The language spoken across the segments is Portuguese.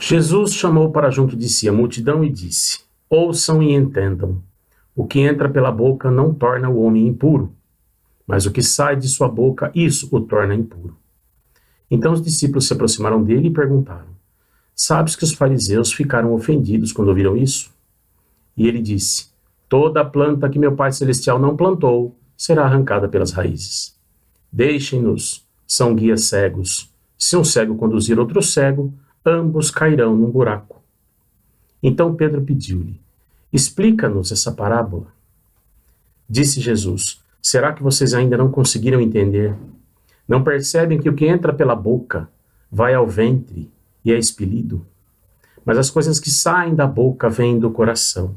Jesus chamou para junto de si a multidão e disse: Ouçam e entendam. O que entra pela boca não torna o homem impuro, mas o que sai de sua boca, isso o torna impuro. Então os discípulos se aproximaram dele e perguntaram: Sabes que os fariseus ficaram ofendidos quando ouviram isso? E ele disse: Toda planta que meu Pai Celestial não plantou será arrancada pelas raízes. Deixem-nos, são guias cegos. Se um cego conduzir outro cego, ambos cairão num buraco. Então Pedro pediu-lhe: Explica-nos essa parábola. Disse Jesus: Será que vocês ainda não conseguiram entender? Não percebem que o que entra pela boca vai ao ventre e é expelido? Mas as coisas que saem da boca vêm do coração,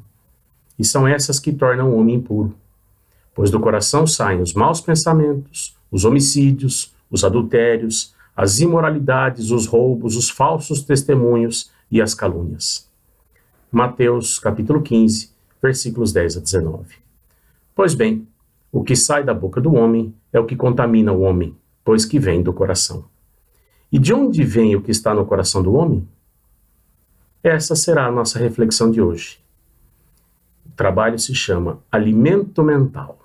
e são essas que tornam o homem impuro. Pois do coração saem os maus pensamentos, os homicídios, os adultérios, as imoralidades, os roubos, os falsos testemunhos e as calúnias. Mateus, capítulo 15, versículos 10 a 19. Pois bem, o que sai da boca do homem é o que contamina o homem, pois que vem do coração. E de onde vem o que está no coração do homem? Essa será a nossa reflexão de hoje. O trabalho se chama Alimento Mental.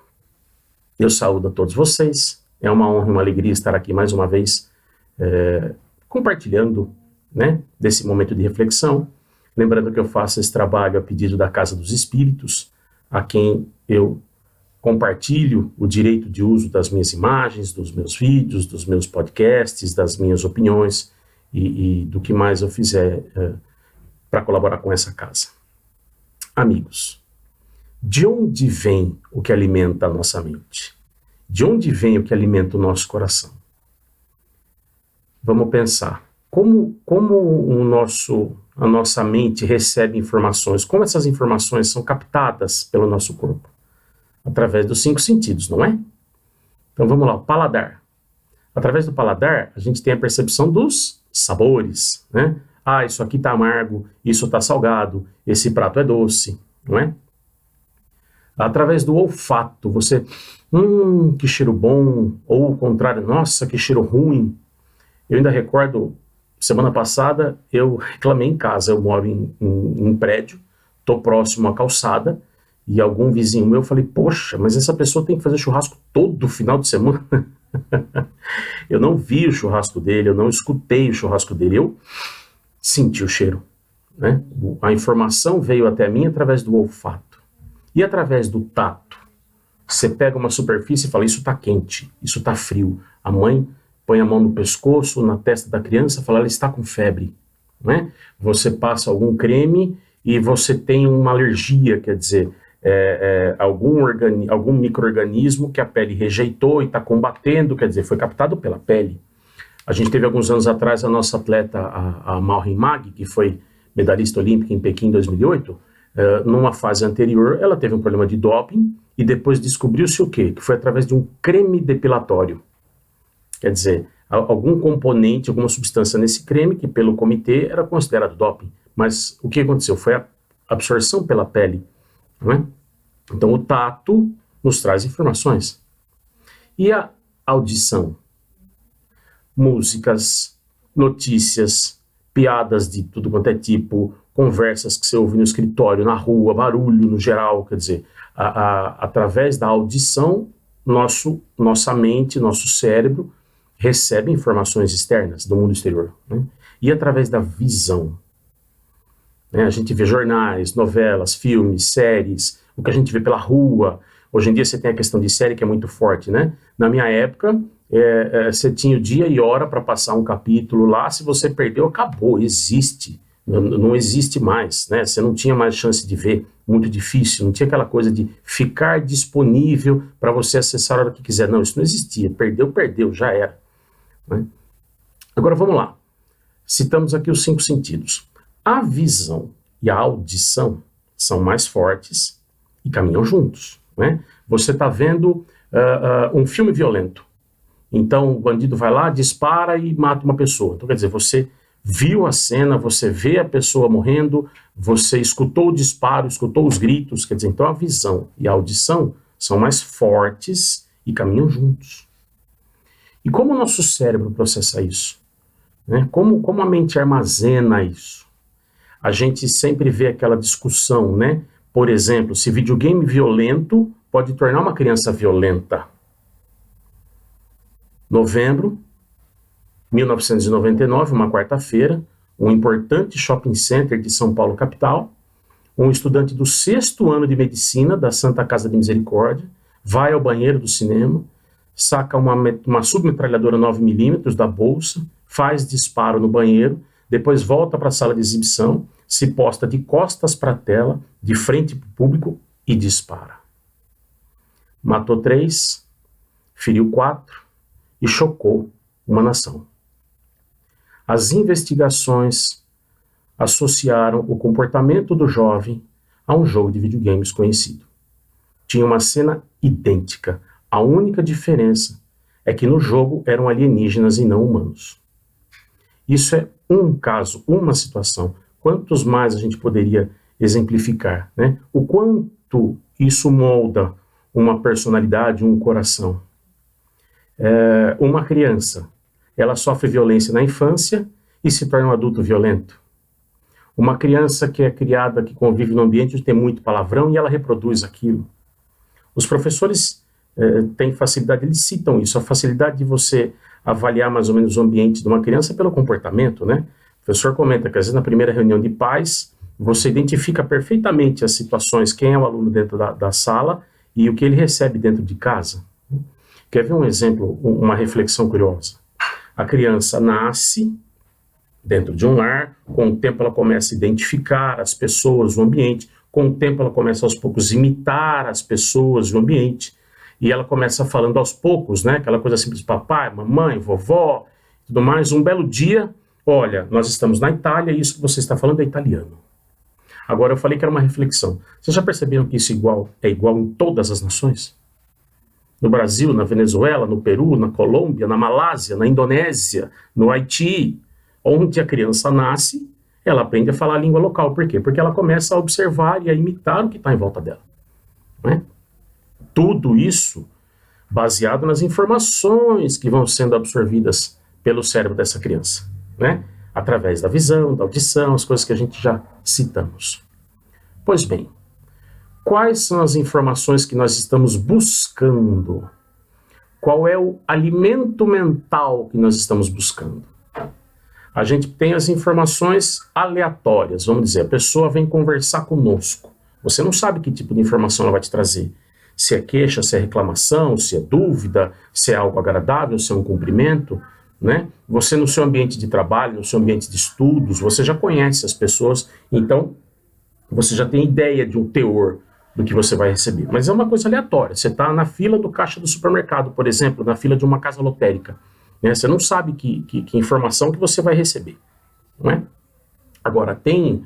Eu saúdo a todos vocês. É uma honra e uma alegria estar aqui mais uma vez compartilhando, desse momento de reflexão. Lembrando que eu faço esse trabalho a pedido da Casa dos Espíritos, a quem eu compartilho o direito de uso das minhas imagens, dos meus vídeos, dos meus podcasts, das minhas opiniões e do que mais eu fizer para colaborar com essa casa. Amigos, de onde vem o que alimenta a nossa mente? De onde vem o que alimenta o nosso coração? Vamos pensar. Como a nossa mente recebe informações? Como essas informações são captadas pelo nosso corpo? Através dos 5 sentidos, não é? Então vamos lá, o paladar. Através do paladar, a gente tem a percepção dos sabores, né? Ah, isso aqui está amargo, isso está salgado, esse prato é doce, não é? Através do olfato, você, que cheiro bom, ou o contrário, nossa, que cheiro ruim. Eu ainda recordo, semana passada, eu reclamei em casa, eu moro em prédio, estou próximo à calçada, e algum vizinho meu, eu falei, poxa, mas essa pessoa tem que fazer churrasco todo final de semana. Eu não vi o churrasco dele, eu não escutei o churrasco dele, eu senti o cheiro, né? A informação veio até mim através do olfato. E através do tato, você pega uma superfície e fala, isso está quente, isso está frio. A mãe põe a mão no pescoço, na testa da criança, fala, ela está com febre, né? Você passa algum creme e você tem uma alergia, quer dizer, algum micro-organismo que a pele rejeitou e está combatendo, quer dizer, foi captado pela pele. A gente teve alguns anos atrás a nossa atleta, a Malhin Mag, que foi medalhista olímpica em Pequim em 2008, numa fase anterior ela teve um problema de doping e depois descobriu-se o quê? Que foi através de um creme depilatório. Quer dizer, algum componente, alguma substância nesse creme que pelo comitê era considerado doping. Mas o que aconteceu? Foi a absorção pela pele. Não é? Então o tato nos traz informações. E a audição? Músicas, notícias, piadas de tudo quanto é tipo, conversas que você ouve no escritório, na rua, barulho no geral, quer dizer, através da audição, nossa mente, nosso cérebro recebe informações externas do mundo exterior, né? E através da visão, né? A gente vê jornais, novelas, filmes, séries, o que a gente vê pela rua. Hoje em dia você tem a questão de série que é muito forte, né? Na minha época, você tinha o dia e hora para passar um capítulo lá, se você perdeu, acabou, existe, não existe mais, né? Você não tinha mais chance de ver, muito difícil, não tinha aquela coisa de ficar disponível para você acessar a hora que quiser, não, isso não existia, perdeu, já era, né? Agora vamos lá, citamos aqui os 5 sentidos. A visão e a audição são mais fortes e caminham juntos, né? Você está vendo um filme violento, então o bandido vai lá, dispara e mata uma pessoa. Então quer dizer, você viu a cena, você vê a pessoa morrendo, você escutou o disparo, escutou os gritos, quer dizer, então a visão e a audição são mais fortes e caminham juntos. E como o nosso cérebro processa isso? Né? Como a mente armazena isso? a gente sempre vê aquela discussão, né? Por exemplo, se videogame violento pode tornar uma criança violenta. Novembro 1999, uma quarta-feira, um importante shopping center de São Paulo, capital, um estudante do 6º ano de medicina da Santa Casa de Misericórdia vai ao banheiro do cinema, saca uma submetralhadora 9mm da bolsa, faz disparo no banheiro, depois volta para a sala de exibição, se posta de costas para a tela, de frente para o público e dispara. Matou 3, feriu 4 e chocou uma nação. As investigações associaram o comportamento do jovem a um jogo de videogames conhecido. Tinha uma cena idêntica. A única diferença é que no jogo eram alienígenas e não humanos. Isso é um caso, uma situação. Quantos mais a gente poderia exemplificar, né? O quanto isso molda uma personalidade, um coração. Uma criança, ela sofre violência na infância e se torna um adulto violento. Uma criança que é criada, que convive num ambiente onde tem muito palavrão e ela reproduz aquilo. Os professores têm facilidade, eles citam isso, a facilidade de você avaliar mais ou menos o ambiente de uma criança pelo comportamento, né? O professor comenta que às vezes na primeira reunião de pais, você identifica perfeitamente as situações, quem é o aluno dentro da sala e o que ele recebe dentro de casa. Quer ver um exemplo, uma reflexão curiosa? A criança nasce dentro de um lar, com o tempo ela começa a identificar as pessoas, o ambiente, com o tempo ela começa aos poucos a imitar as pessoas, o ambiente, e ela começa falando aos poucos, né, aquela coisa simples, papai, mamãe, vovó, tudo mais. Um belo dia, olha, nós estamos na Itália e isso que você está falando é italiano. Agora eu falei que era uma reflexão. Vocês já perceberam que isso é igual em todas as nações? No Brasil, na Venezuela, no Peru, na Colômbia, na Malásia, na Indonésia, no Haiti, onde a criança nasce, ela aprende a falar a língua local. Por quê? Porque ela começa a observar e a imitar o que está em volta dela. Né? Tudo isso baseado nas informações que vão sendo absorvidas pelo cérebro dessa criança, né? Através da visão, da audição, as coisas que a gente já citamos. Pois bem, quais são as informações que nós estamos buscando? Qual é o alimento mental que nós estamos buscando? A gente tem as informações aleatórias, vamos dizer, a pessoa vem conversar conosco. Você não sabe que tipo de informação ela vai te trazer. Se é queixa, se é reclamação, se é dúvida, se é algo agradável, se é um cumprimento, né? Você no seu ambiente de trabalho, no seu ambiente de estudos, você já conhece as pessoas, então você já tem ideia de um teor do que você vai receber. Mas é uma coisa aleatória. Você está na fila do caixa do supermercado, por exemplo, na fila de uma casa lotérica. Né? Você não sabe que informação que você vai receber. Não é? Agora, tem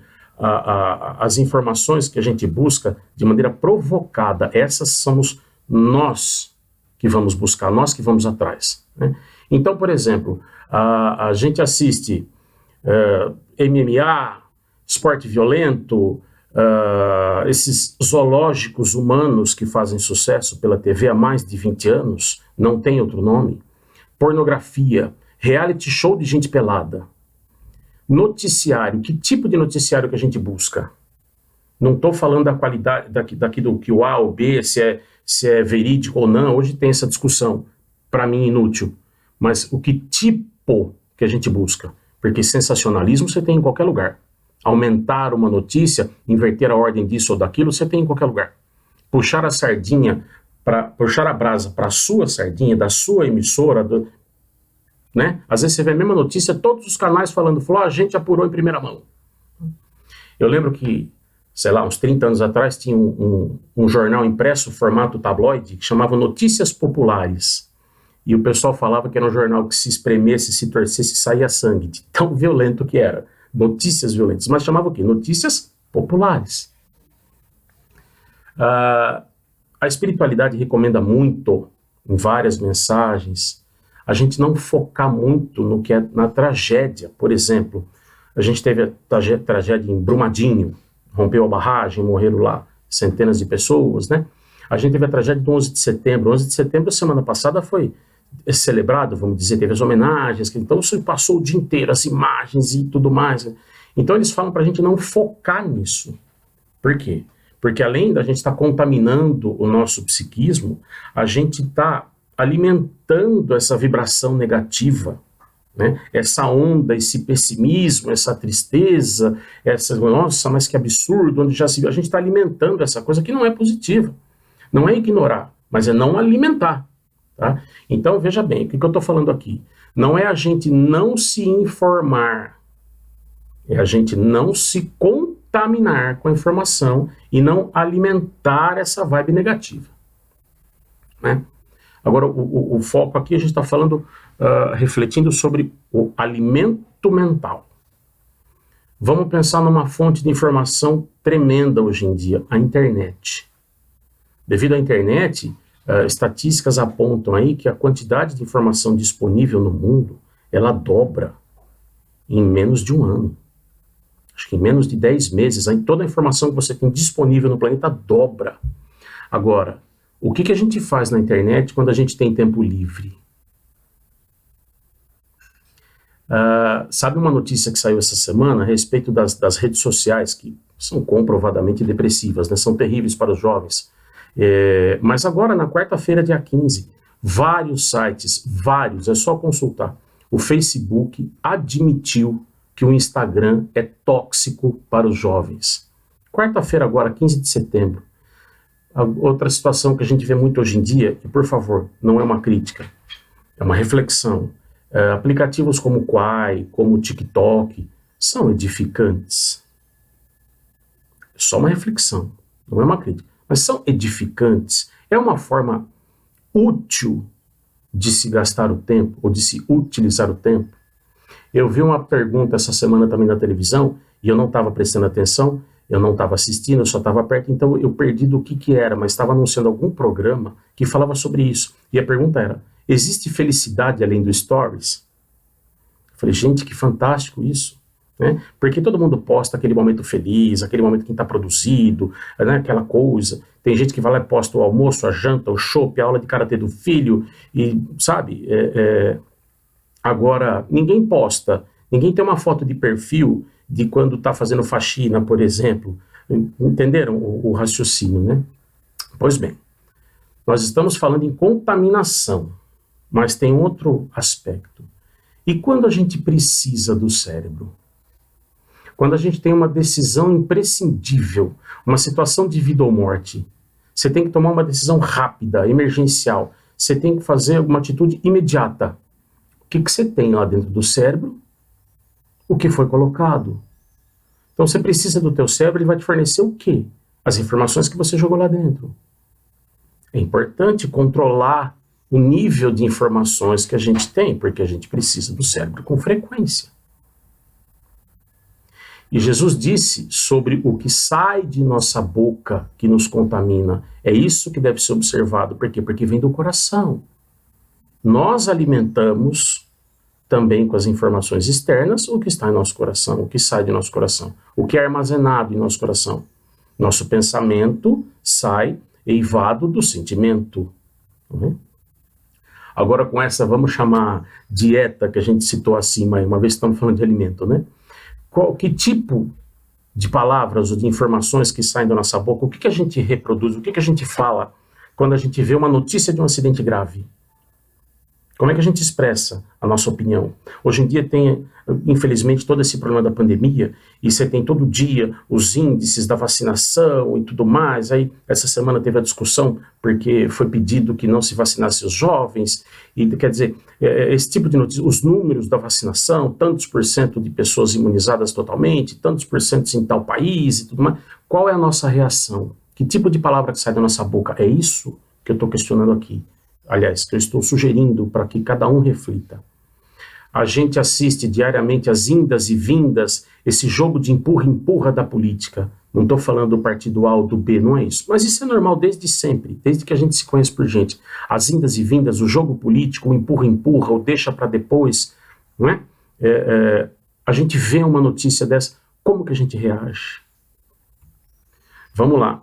as informações que a gente busca de maneira provocada. Essas somos nós que vamos buscar, nós que vamos atrás. Né? Então, por exemplo, a gente assiste MMA, esporte violento, esses zoológicos humanos que fazem sucesso pela TV há mais de 20 anos, não tem outro nome, pornografia, reality show de gente pelada, noticiário. Que tipo de noticiário que a gente busca? Não estou falando da qualidade daqui do que o A ou B, se é verídico ou não, hoje tem essa discussão, para mim inútil, mas o que tipo que a gente busca? Porque sensacionalismo você tem em qualquer lugar. Aumentar uma notícia, inverter a ordem disso ou daquilo, você tem em qualquer lugar. Puxar a sardinha, puxar a brasa para a sua sardinha, da sua emissora, né? Às vezes você vê a mesma notícia, todos os canais falando, a gente apurou em primeira mão. Eu lembro que, sei lá, uns 30 anos atrás, tinha um jornal impresso, formato tabloide, que chamava Notícias Populares. E o pessoal falava que era um jornal que se espremesse, se torcesse, saía sangue, de tão violento que era. Notícias violentas, mas chamava o quê? Notícias populares. A espiritualidade recomenda muito, em várias mensagens, a gente não focar muito no que é na tragédia. Por exemplo, a gente teve a tragédia em Brumadinho, rompeu a barragem, morreram lá centenas de pessoas, né? A gente teve a tragédia do 11 de setembro. 11 de setembro, semana passada, foi celebrado, vamos dizer, teve as homenagens, então isso passou o dia inteiro, as imagens e tudo mais. Então eles falam para a gente não focar nisso. Por quê? Porque além da gente estar contaminando o nosso psiquismo, a gente está alimentando essa vibração negativa, né? Essa onda, esse pessimismo, essa tristeza, nossa, mas que absurdo, onde já se viu, a gente está alimentando essa coisa que não é positiva. Não é ignorar, mas é não alimentar. Tá? Então, veja bem, o que eu estou falando aqui? Não é a gente não se informar, é a gente não se contaminar com a informação e não alimentar essa vibe negativa. Né? Agora, o foco aqui, a gente está falando, refletindo sobre o alimento mental. Vamos pensar numa fonte de informação tremenda hoje em dia, a internet. Devido à internet, estatísticas apontam aí que a quantidade de informação disponível no mundo, ela dobra em menos de um ano. Acho que em menos de 10 meses, aí toda a informação que você tem disponível no planeta dobra. Agora, o que a gente faz na internet quando a gente tem tempo livre? Sabe uma notícia que saiu essa semana a respeito das redes sociais, que são comprovadamente depressivas, né? São terríveis para os jovens. Mas agora, na quarta-feira, dia 15, vários sites, é só consultar. O Facebook admitiu que o Instagram é tóxico para os jovens. Quarta-feira agora, 15 de setembro. Outra situação que a gente vê muito hoje em dia, e por favor, não é uma crítica, é uma reflexão. Aplicativos como o Quai, como o TikTok, são edificantes. É só uma reflexão, não é uma crítica. Mas são edificantes. É uma forma útil de se gastar o tempo, ou de se utilizar o tempo. Eu vi uma pergunta essa semana também na televisão, e eu não estava prestando atenção, eu não estava assistindo, eu só estava perto, então eu perdi do que era, mas estava anunciando algum programa que falava sobre isso. E a pergunta era, existe felicidade além do Stories? Eu falei, gente, que fantástico isso. Né? Porque todo mundo posta aquele momento feliz, aquele momento que está produzido, né? Aquela coisa. Tem gente que vai lá e posta o almoço, a janta, o chopp, a aula de karatê do filho, e sabe, agora ninguém posta, ninguém tem uma foto de perfil de quando está fazendo faxina, por exemplo. Entenderam o raciocínio, né? Pois bem, nós estamos falando em contaminação, mas tem outro aspecto. E quando a gente precisa do cérebro? Quando a gente tem uma decisão imprescindível, uma situação de vida ou morte, você tem que tomar uma decisão rápida, emergencial, você tem que fazer uma atitude imediata. O que você tem lá dentro do cérebro? O que foi colocado? Então você precisa do teu cérebro, ele vai te fornecer o quê? As informações que você jogou lá dentro. É importante controlar o nível de informações que a gente tem, porque a gente precisa do cérebro com frequência. E Jesus disse sobre o que sai de nossa boca que nos contamina. É isso que deve ser observado. Por quê? Porque vem do coração. Nós alimentamos também com as informações externas o que está em nosso coração, o que sai de nosso coração, o que é armazenado em nosso coração. Nosso pensamento sai eivado do sentimento. Não é? Agora com essa, vamos chamar dieta que a gente citou acima, uma vez que estamos falando de alimento, né? Que tipo de palavras ou de informações que saem da nossa boca, o que a gente reproduz, o que a gente fala quando a gente vê uma notícia de um acidente grave? Como é que a gente expressa a nossa opinião? Hoje em dia tem, infelizmente, todo esse problema da pandemia, e você tem todo dia os índices da vacinação e tudo mais. Aí, essa semana teve a discussão, porque foi pedido que não se vacinasse os jovens, e quer dizer, esse tipo de notícia, os números da vacinação, tantos por cento de pessoas imunizadas totalmente, tantos por cento em tal país e tudo mais. Qual é a nossa reação? Que tipo de palavra que sai da nossa boca? É isso que eu estou questionando aqui. Aliás, que eu estou sugerindo para que cada um reflita. A gente assiste diariamente as indas e vindas, esse jogo de empurra-empurra da política. Não estou falando do partido A ou do B, não é isso. Mas isso é normal desde sempre, desde que a gente se conhece por gente. As indas e vindas, o jogo político, o empurra-empurra, o deixa para depois, não é? A gente vê uma notícia dessa, como que a gente reage? Vamos lá.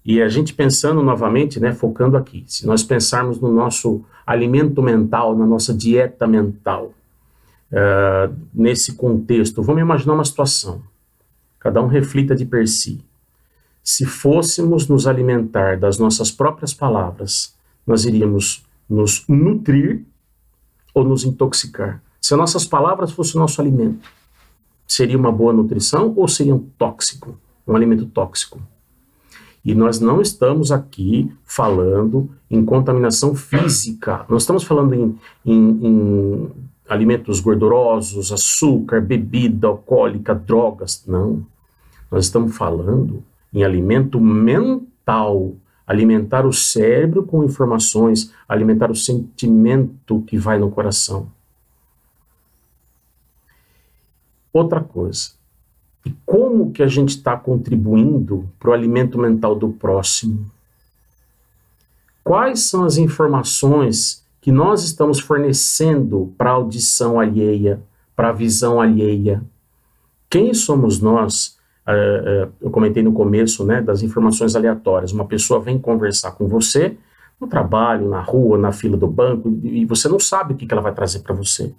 E a gente pensando novamente, né, focando aqui, se nós pensarmos no nosso alimento mental, na nossa dieta mental, nesse contexto, vamos imaginar uma situação, cada um reflita de per si. Se fôssemos nos alimentar das nossas próprias palavras, nós iríamos nos nutrir ou nos intoxicar. Se as nossas palavras fossem o nosso alimento, seria uma boa nutrição ou seria um tóxico, um alimento tóxico? E nós não estamos aqui falando em contaminação física, nós estamos falando em alimentos gordurosos, açúcar, bebida alcoólica, drogas, não. Nós estamos falando em alimento mental, alimentar o cérebro com informações, alimentar o sentimento que vai no coração. Outra coisa, e como que a gente está contribuindo para o alimento mental do próximo? Quais são as informações que nós estamos fornecendo para a audição alheia, para a visão alheia? Quem somos nós? Eu comentei no começo, né, das informações aleatórias. Uma pessoa vem conversar com você no trabalho, na rua, na fila do banco, e você não sabe o que ela vai trazer para você.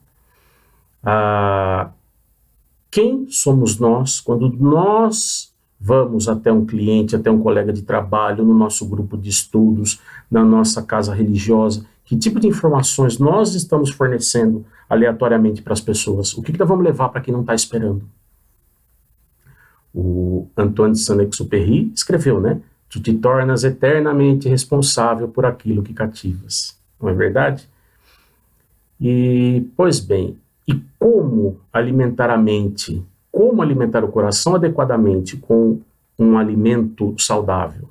Quem somos nós quando nós vamos até um cliente, até um colega de trabalho, no nosso grupo de estudos, na nossa casa religiosa? Que tipo de informações nós estamos fornecendo aleatoriamente para as pessoas? O que nós vamos levar para quem não está esperando? O Antoine de Saint-Exupéry escreveu, né? Tu te tornas eternamente responsável por aquilo que cativas. Não é verdade? E, pois bem, e como alimentar a mente, como alimentar o coração adequadamente com um alimento saudável?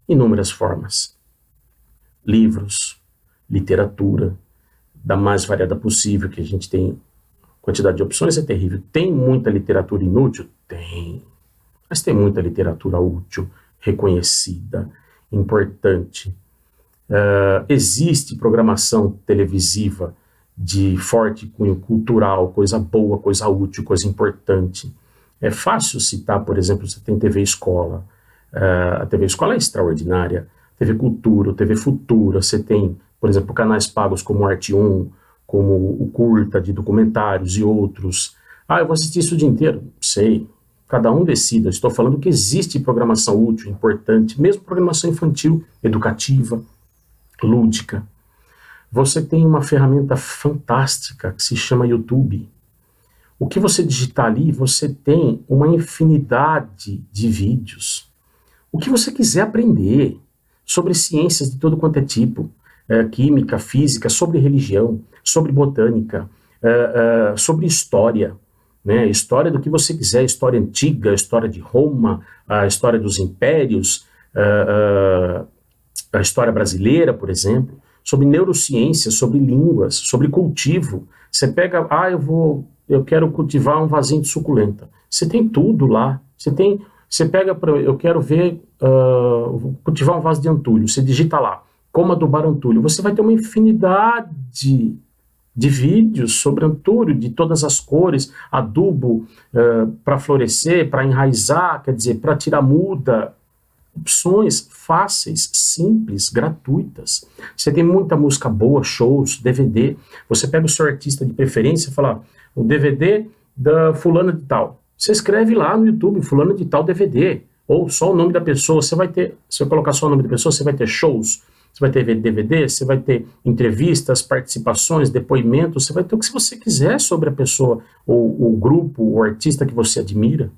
Inúmeras formas. Livros, literatura, da mais variada possível, que a gente tem. Quantidade de opções é terrível. Tem muita literatura inútil? Tem. Mas tem muita literatura útil, reconhecida, importante. Existe programação televisiva de forte cunho cultural, coisa boa, coisa útil, coisa importante. É fácil citar, por exemplo, você tem TV Escola. A TV Escola é extraordinária. TV Cultura, TV Futura, você tem, por exemplo, canais pagos como Arte 1, como o Curta de documentários e outros. Eu vou assistir isso o dia inteiro? Sei. Cada um decida. Estou falando que existe programação útil, importante, mesmo programação infantil, educativa, lúdica. Você tem uma ferramenta fantástica que se chama YouTube. O que você digitar ali, você tem uma infinidade de vídeos. O que você quiser aprender sobre ciências de todo quanto é tipo, química, física, sobre religião, sobre botânica, sobre história, né? História do que você quiser, história antiga, história de Roma, a história dos impérios, a história brasileira, por exemplo, sobre neurociência, sobre línguas, sobre cultivo. Você pega, eu quero cultivar um vasinho de suculenta. Você tem tudo lá. Você pega, eu quero ver, cultivar um vaso de antulho. Você digita lá, como adubar antulho. Você vai ter uma infinidade de vídeos sobre antulho, de todas as cores, adubo para florescer, para enraizar, quer dizer, para tirar muda. Opções fáceis, simples, gratuitas. Você tem muita música boa, shows, DVD. Você pega o seu artista de preferência e fala, o DVD da fulana de tal. Você escreve lá no YouTube, fulana de tal DVD. Ou só o nome da pessoa. Você vai ter, se eu colocar só o nome da pessoa, você vai ter shows, você vai ter DVD, você vai ter entrevistas, participações, depoimentos, você vai ter o que você quiser sobre a pessoa, ou o grupo, o artista que você admira.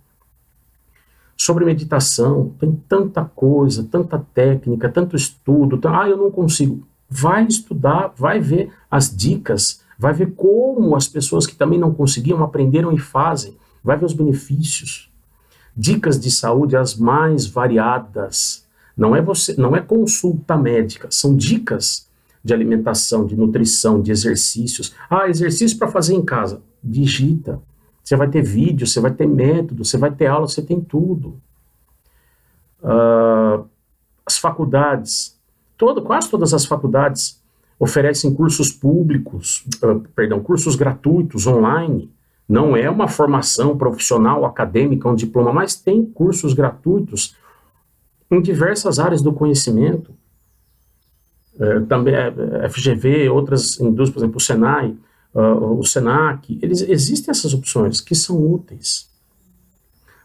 Sobre meditação, tem tanta coisa, tanta técnica, tanto estudo, eu não consigo. Vai estudar, vai ver as dicas, vai ver como as pessoas que também não conseguiam aprenderam e fazem, vai ver os benefícios. Dicas de saúde as mais variadas. Não é consulta médica, são dicas de alimentação, de nutrição, de exercícios. Exercício para fazer em casa. Digita. Você vai ter vídeo, você vai ter método, você vai ter aula, você tem tudo. As faculdades, quase todas as faculdades oferecem cursos públicos, cursos gratuitos, online. Não é uma formação profissional, acadêmica, um diploma, mas tem cursos gratuitos em diversas áreas do conhecimento. Também FGV, outras indústrias, por exemplo, o Senai, o Senac, existem essas opções que são úteis.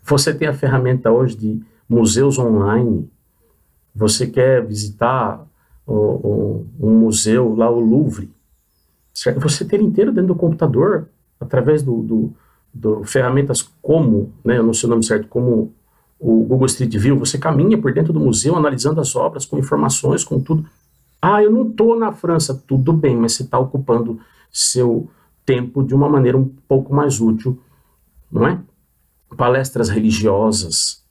Você tem a ferramenta hoje de museus online. Você quer visitar um museu lá, o Louvre, certo? Você tem inteiro dentro do computador, através do ferramentas como, né, eu não sei o nome certo, como o Google Street View. Você caminha por dentro do museu, analisando as obras, com informações, com tudo. Ah, eu não estou na França. Tudo bem, mas você está ocupando seu tempo de uma maneira um pouco mais útil, não é? Palestras religiosas.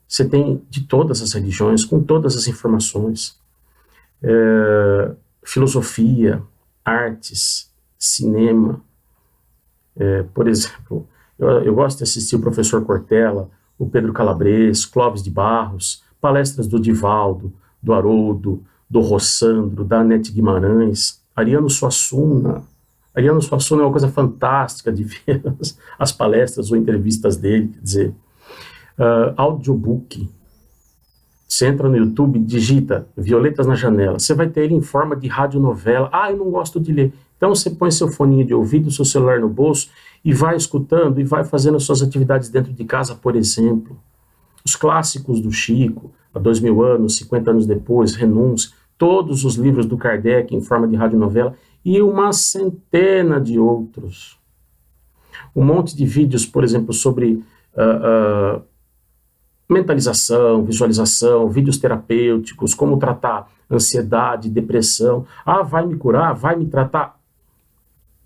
Você tem de todas as religiões, com todas as informações. Filosofia, artes, cinema. Por exemplo, eu gosto de assistir o professor Cortella, o Pedro Calabres, Clóvis de Barros, palestras do Divaldo, do Haroldo, do Rossandro, da Anete Guimarães, Ariano Suassuna. Ariano Suassuna é uma coisa fantástica de ver as palestras ou entrevistas dele, quer dizer, audiobook. Você entra no YouTube, digita Violetas na Janela, você vai ter ele em forma de radionovela. Ah, eu não gosto de ler. Então você põe seu foninho de ouvido, seu celular no bolso e vai escutando e vai fazendo as suas atividades dentro de casa, por exemplo. Os clássicos do Chico, há 2000 anos, 50 anos depois, Renúncia, todos os livros do Kardec em forma de radionovela e uma centena de outros. Um monte de vídeos, por exemplo, sobre mentalização, visualização, vídeos terapêuticos, como tratar ansiedade, depressão. Ah, vai me curar? Vai me tratar?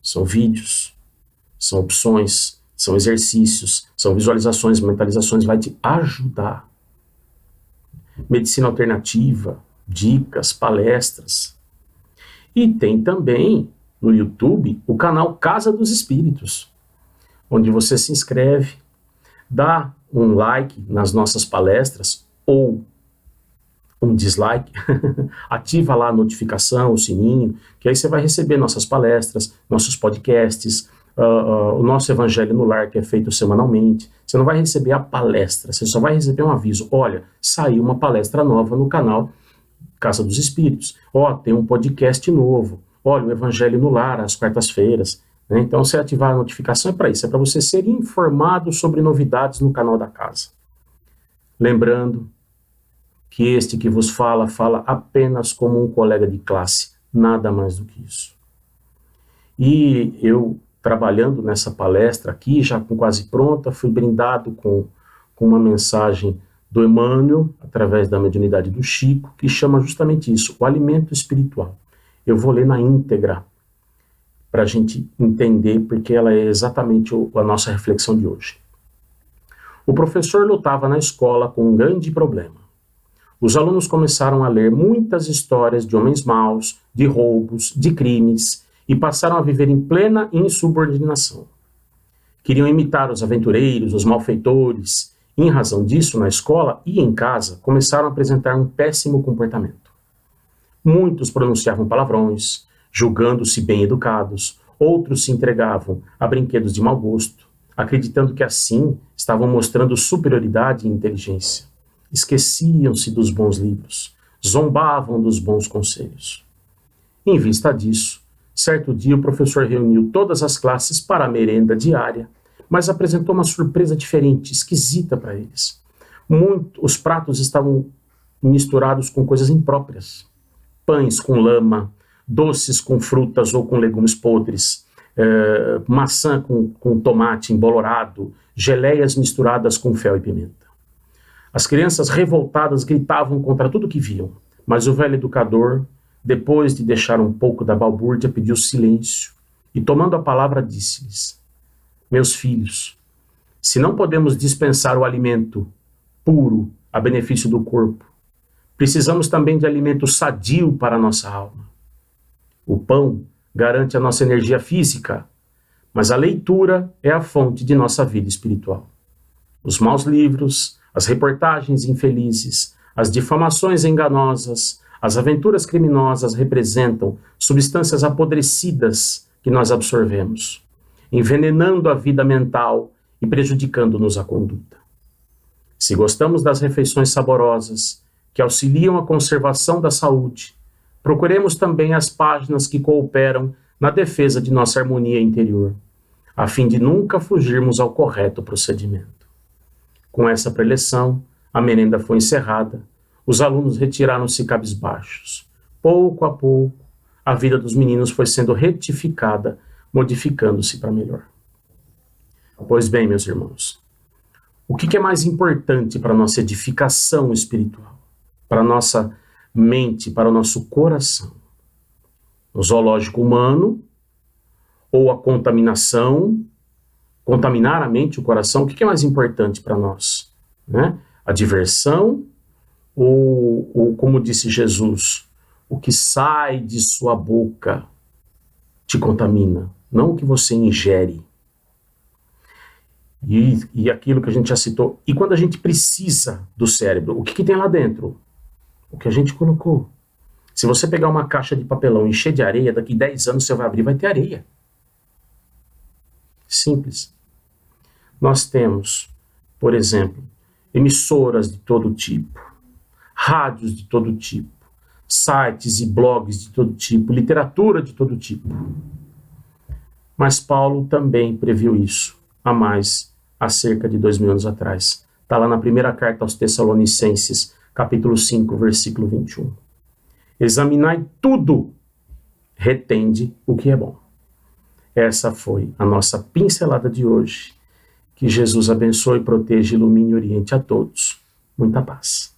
São vídeos, são opções, são exercícios, são visualizações, mentalizações, vai te ajudar. Medicina alternativa, dicas, palestras. E tem também no YouTube o canal Casa dos Espíritos, onde você se inscreve, dá um like nas nossas palestras ou um dislike, ativa lá a notificação, o sininho, que aí você vai receber nossas palestras, nossos podcasts, o nosso Evangelho no Lar, que é feito semanalmente. Você não vai receber a palestra, você só vai receber um aviso. Olha, saiu uma palestra nova no canal Casa dos Espíritos. Ó, tem um podcast novo. Olha, o Evangelho no Lar, às quartas-feiras. Né? Então, você ativar a notificação é para isso, é para você ser informado sobre novidades no canal da casa. Lembrando que este que vos fala apenas como um colega de classe, nada mais do que isso. E eu, trabalhando nessa palestra aqui, já quase pronta, fui brindado com uma mensagem do Emmanuel, através da mediunidade do Chico, que chama justamente isso, o alimento espiritual. Eu vou ler na íntegra, para a gente entender, porque ela é exatamente a nossa reflexão de hoje. O professor lutava na escola com um grande problema. Os alunos começaram a ler muitas histórias de homens maus, de roubos, de crimes, e passaram a viver em plena insubordinação. Queriam imitar os aventureiros, os malfeitores, e, em razão disso, na escola e em casa, começaram a apresentar um péssimo comportamento. Muitos pronunciavam palavrões, julgando-se bem educados, outros se entregavam a brinquedos de mau gosto, acreditando que assim estavam mostrando superioridade e inteligência. Esqueciam-se dos bons livros, zombavam dos bons conselhos. Em vista disso, certo dia o professor reuniu todas as classes para a merenda diária, mas apresentou uma surpresa diferente, esquisita para eles. Os pratos estavam misturados com coisas impróprias. Pães com lama, doces com frutas ou com legumes podres, maçã com tomate embolorado, geleias misturadas com fel e pimenta. As crianças revoltadas gritavam contra tudo que viam, mas o velho educador, depois de deixar um pouco da balbúrdia, pediu silêncio e, tomando a palavra, disse-lhes: meus filhos, se não podemos dispensar o alimento puro a benefício do corpo, precisamos também de alimento sadio para a nossa alma. O pão garante a nossa energia física, mas a leitura é a fonte de nossa vida espiritual. Os maus livros, as reportagens infelizes, as difamações enganosas, as aventuras criminosas representam substâncias apodrecidas que nós absorvemos, envenenando a vida mental e prejudicando-nos a conduta. Se gostamos das refeições saborosas, que auxiliam a conservação da saúde, procuremos também as páginas que cooperam na defesa de nossa harmonia interior, a fim de nunca fugirmos ao correto procedimento. Com essa preleção, a merenda foi encerrada, os alunos retiraram-se cabisbaixos. Pouco a pouco, a vida dos meninos foi sendo retificada, modificando-se para melhor. Pois bem, meus irmãos, o que é mais importante para a nossa edificação espiritual, para a nossa mente, para o nosso coração? O zoológico humano ou a contaminação, contaminar a mente e o coração? O que é mais importante para nós? Né? A diversão ou, como disse Jesus, o que sai de sua boca te contamina, não o que você ingere. E aquilo que a gente já citou. E quando a gente precisa do cérebro, o que tem lá dentro? O que a gente colocou. Se você pegar uma caixa de papelão e encher de areia, daqui 10 anos você vai abrir e vai ter areia. Simples. Nós temos, por exemplo, emissoras de todo tipo, rádios de todo tipo, sites e blogs de todo tipo, literatura de todo tipo. Mas Paulo também previu isso há cerca de 2000 anos atrás. Está lá na primeira carta aos Tessalonicenses, capítulo 5, versículo 21. Examinai tudo, retende o que é bom. Essa foi a nossa pincelada de hoje. Que Jesus abençoe, proteja, ilumine e oriente a todos. Muita paz.